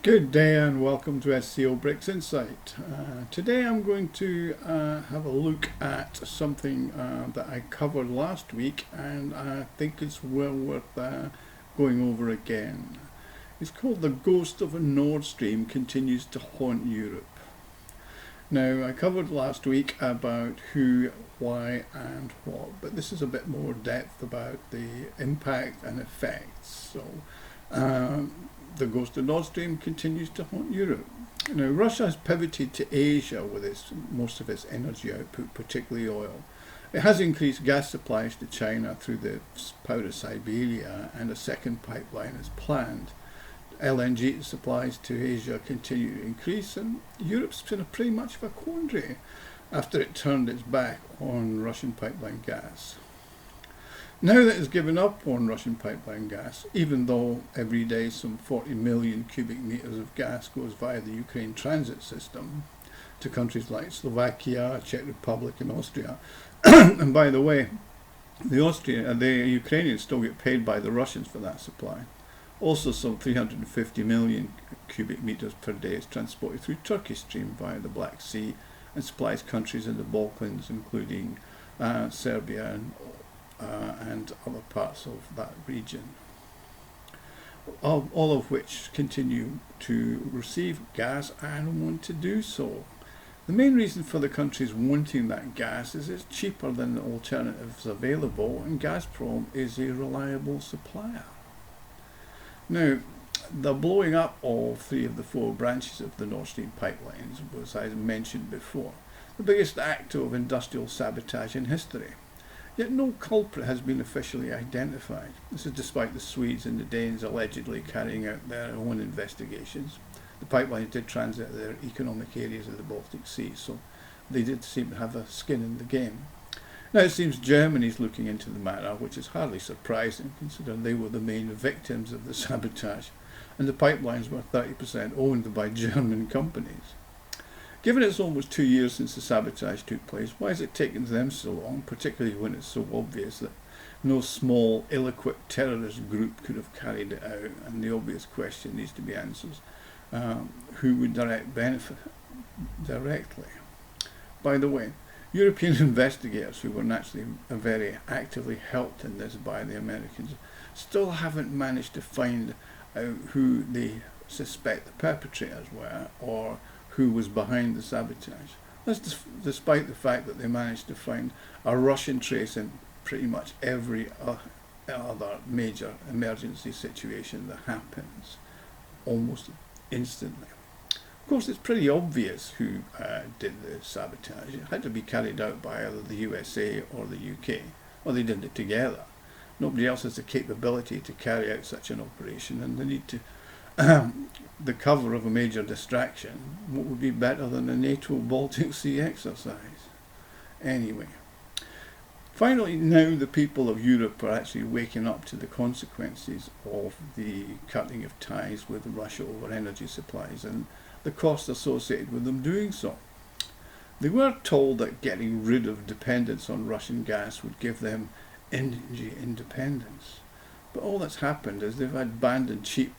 Good day and welcome to SCO BRICS Insight. Today I'm going to have a look at something that I covered last week, and I think it's well worth going over again. It's called "The Ghost of a Nord Stream Continues to Haunt Europe." Now, I covered last week about who, why and what, but this is a bit more depth about the impact and effects. So the ghost of Nord Stream continues to haunt Europe. Now, Russia has pivoted to Asia with most of its energy output, particularly oil. It has increased gas supplies to China through the Power of Siberia, and a second pipeline is planned. LNG supplies to Asia continue to increase, and Europe's in pretty much of a quandary after it turned its back on Russian pipeline gas. Now that it's given up on Russian pipeline gas, even though every day some 40 million cubic meters of gas goes via the Ukraine transit system to countries like Slovakia, Czech Republic and Austria. And by the way, the Ukrainians still get paid by the Russians for that supply. Also, some 350 million cubic meters per day is transported through Turkish Stream via the Black Sea and supplies countries in the Balkans, including Serbia and other parts of that region, all of which continue to receive gas and want to do so. The main reason for the countries wanting that gas is it's cheaper than the alternatives available, and Gazprom is a reliable supplier. Now, the blowing up of 3 of the 4 branches of the Nord Stream pipelines was, as I mentioned before, the biggest act of industrial sabotage in history. Yet no culprit has been officially identified. This is despite the Swedes and the Danes allegedly carrying out their own investigations. The pipelines did transit their economic areas of the Baltic Sea, so they did seem to have a skin in the game. Now it seems Germany is looking into the matter, which is hardly surprising considering they were the main victims of the sabotage, and the pipelines were 30% owned by German companies. Given it's almost 2 years since the sabotage took place, why has it taken them so long, particularly when it's so obvious that no small, ill-equipped terrorist group could have carried it out? And the obvious question needs to be answered: who would benefit directly? By the way, European investigators, who were naturally very actively helped in this by the Americans, still haven't managed to find out who they suspect the perpetrators were or who was behind the sabotage. That's despite the fact that they managed to find a Russian trace in pretty much every other major emergency situation that happens almost instantly. Of course, it's pretty obvious who did the sabotage. It had to be carried out by either the USA or the UK, or they did it together. Nobody else has the capability to carry out such an operation, and they need to the cover of a major distraction. What would be better than a NATO Baltic Sea exercise? Anyway, finally now the people of Europe are actually waking up to the consequences of the cutting of ties with Russia over energy supplies and the costs associated with them doing so. They were told that getting rid of dependence on Russian gas would give them energy independence, but all that's happened is they've abandoned cheap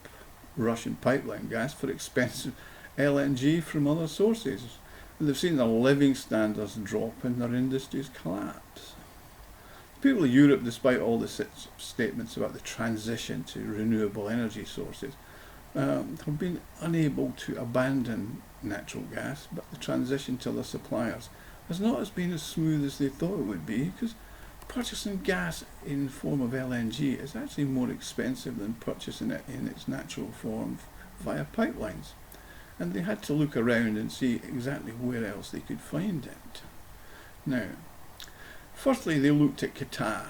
Russian pipeline gas for expensive LNG from other sources, and they've seen their living standards drop and their industries collapse. The people of Europe, despite all the statements about the transition to renewable energy sources, have been unable to abandon natural gas, but the transition to the suppliers has not been as smooth as they thought it would be, because purchasing gas in the form of LNG is actually more expensive than purchasing it in its natural form via pipelines. And they had to look around and see exactly where else they could find it. Now, firstly they looked at Qatar,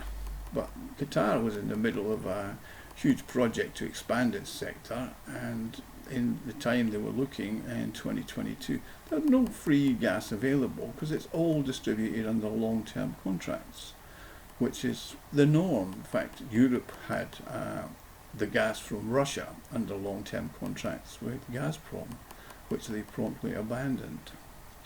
but Qatar was in the middle of a huge project to expand its sector, and in the time they were looking in 2022, there was no free gas available because it's all distributed under long-term contracts, which is the norm. In fact, Europe had the gas from Russia under long-term contracts with Gazprom, which they promptly abandoned.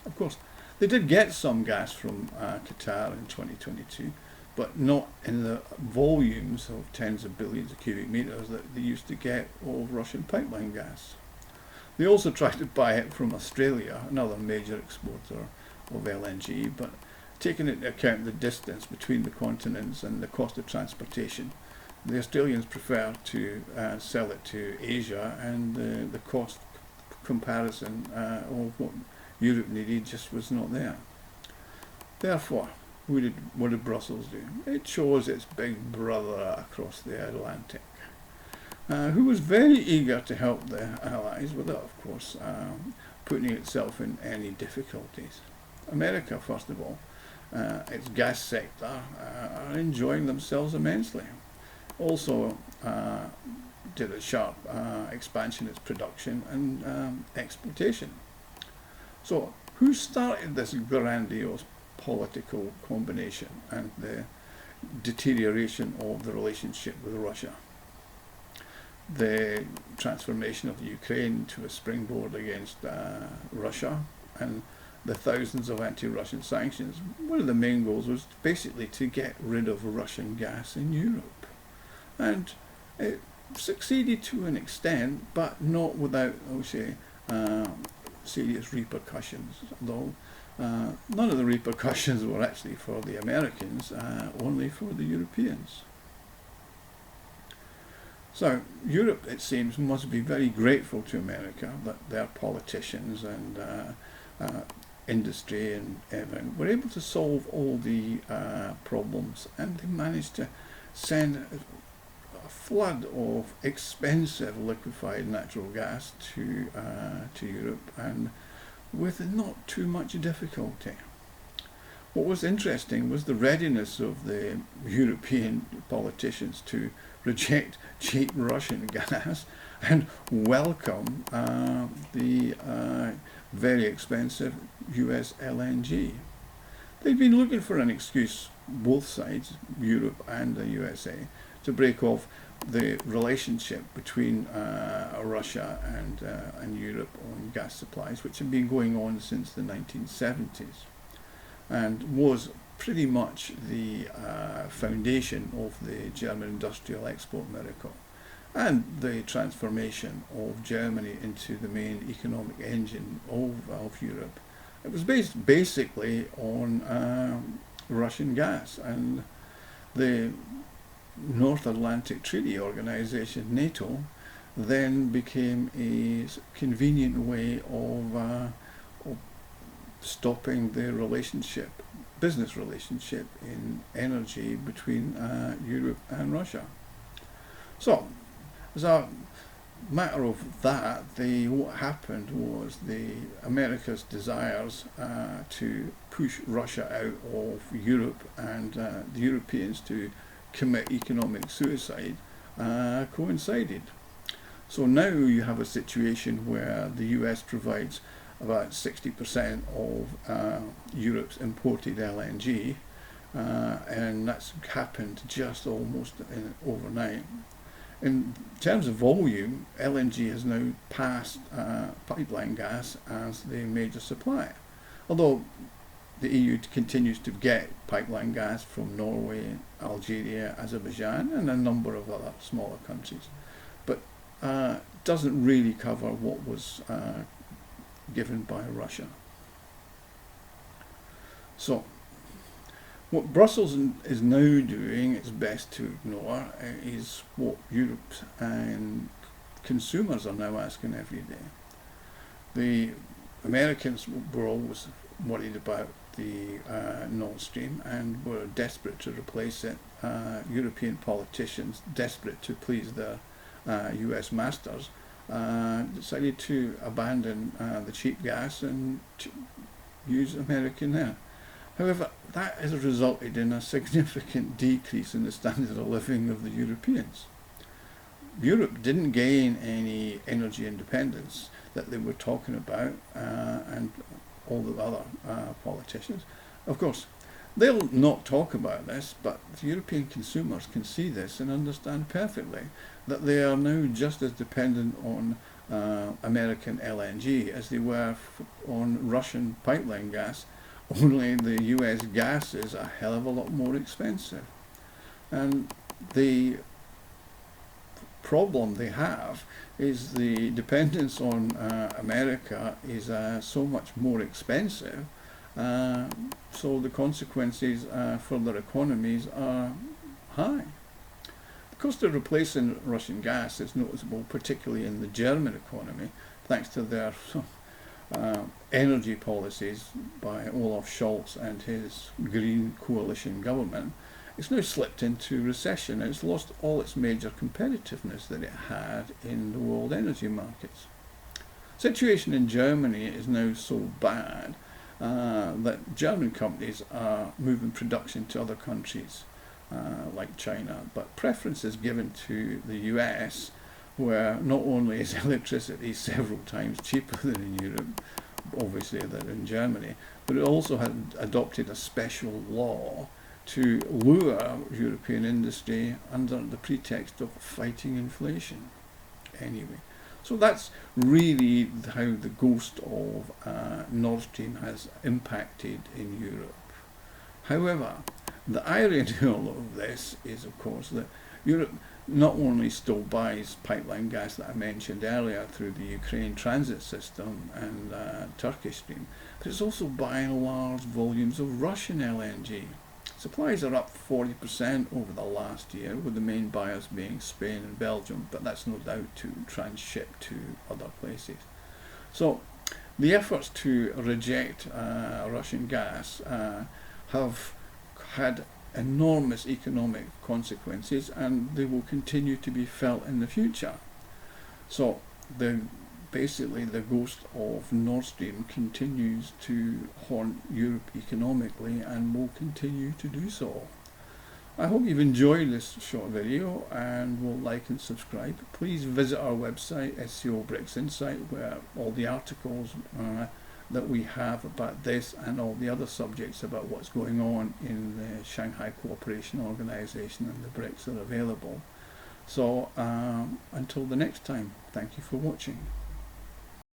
Of course, they did get some gas from Qatar in 2022, but not in the volumes of tens of billions of cubic meters that they used to get of Russian pipeline gas. They also tried to buy it from Australia, another major exporter of LNG, but taking into account the distance between the continents and the cost of transportation, the Australians prefer to sell it to Asia, and the cost comparison of what Europe needed just was not there. Therefore, what did Brussels do? It chose its big brother across the Atlantic, who was very eager to help the Allies without, of course, putting itself in any difficulties. America, first of all, its gas sector are enjoying themselves immensely. Also did a sharp expansion in its production and exportation. So who started this grandiose political combination and the deterioration of the relationship with Russia? The transformation of the Ukraine to a springboard against Russia and the thousands of anti-Russian sanctions. One of the main goals was basically to get rid of Russian gas in Europe. And it succeeded to an extent, but not without, I would say, serious repercussions, though none of the repercussions were actually for the Americans, only for the Europeans. So Europe, it seems, must be very grateful to America that their politicians and industry and everything were able to solve all the problems, and they managed to send a flood of expensive liquefied natural gas to Europe, and with not too much difficulty. What was interesting was the readiness of the European politicians to reject cheap Russian gas and welcome the very expensive US LNG. They'd been looking for an excuse, both sides, Europe and the USA, to break off the relationship between Russia and Europe on gas supplies, which had been going on since the 1970s, and was pretty much the foundation of the German industrial export miracle and the transformation of Germany into the main economic engine of Europe. It was based basically on Russian gas, and the North Atlantic Treaty Organization, NATO, then became a convenient way of stopping the relationship, business relationship in energy between Europe and Russia. So, as a matter of that, what happened was America's desires to push Russia out of Europe and the Europeans to commit economic suicide coincided. So now you have a situation where the US provides about 60% of Europe's imported LNG, and that's happened just almost overnight. In terms of volume, LNG has now passed pipeline gas as the major supplier, although the EU continues to get pipeline gas from Norway, Algeria, Azerbaijan, and a number of other smaller countries, but doesn't really cover what was given by Russia. So, what Brussels is now doing, it's best to ignore, is what Europe and consumers are now asking every day. The Americans were always worried about the Nord Stream and were desperate to replace it. European politicians, desperate to please their US masters, decided to abandon the cheap gas and to use American there. However, that has resulted in a significant decrease in the standard of living of the Europeans. Europe didn't gain any energy independence that they were talking about, and all the other politicians. Of course, they'll not talk about this, but the European consumers can see this and understand perfectly that they are now just as dependent on American LNG as they were on Russian pipeline gas, only the US gas is a hell of a lot more expensive. And the problem they have is the dependence on America is so much more expensive, so the consequences for their economies are high. The cost of replacing Russian gas is noticeable, particularly in the German economy, thanks to their energy policies by Olaf Scholz and his Green Coalition government. It's now slipped into recession and it's lost all its major competitiveness that it had in the world energy markets. The situation in Germany is now so bad that German companies are moving production to other countries like China, but preference is given to the US, where not only is electricity several times cheaper than in Europe, obviously than in Germany, but it also had adopted a special law to lure European industry under the pretext of fighting inflation. Anyway, so that's really how the ghost of Nord Stream has impacted in Europe. However, the irony in all of this is, of course, that Europe not only still buys pipeline gas that I mentioned earlier through the Ukraine transit system and Turkish Stream, but it's also buying large volumes of Russian LNG. Supplies are up 40% over the last year, with the main buyers being Spain and Belgium, but that's no doubt to transship to other places. So the efforts to reject Russian gas have had enormous economic consequences, and they will continue to be felt in the future. So basically the ghost of Nord Stream continues to haunt Europe economically and will continue to do so. I hope you've enjoyed this short video and will like and subscribe. Please visit our website, SCO BRICS Insight, where all the articles that we have about this and all the other subjects about what's going on in the Shanghai Cooperation Organization and the BRICS are available. So until the next time, thank you for watching.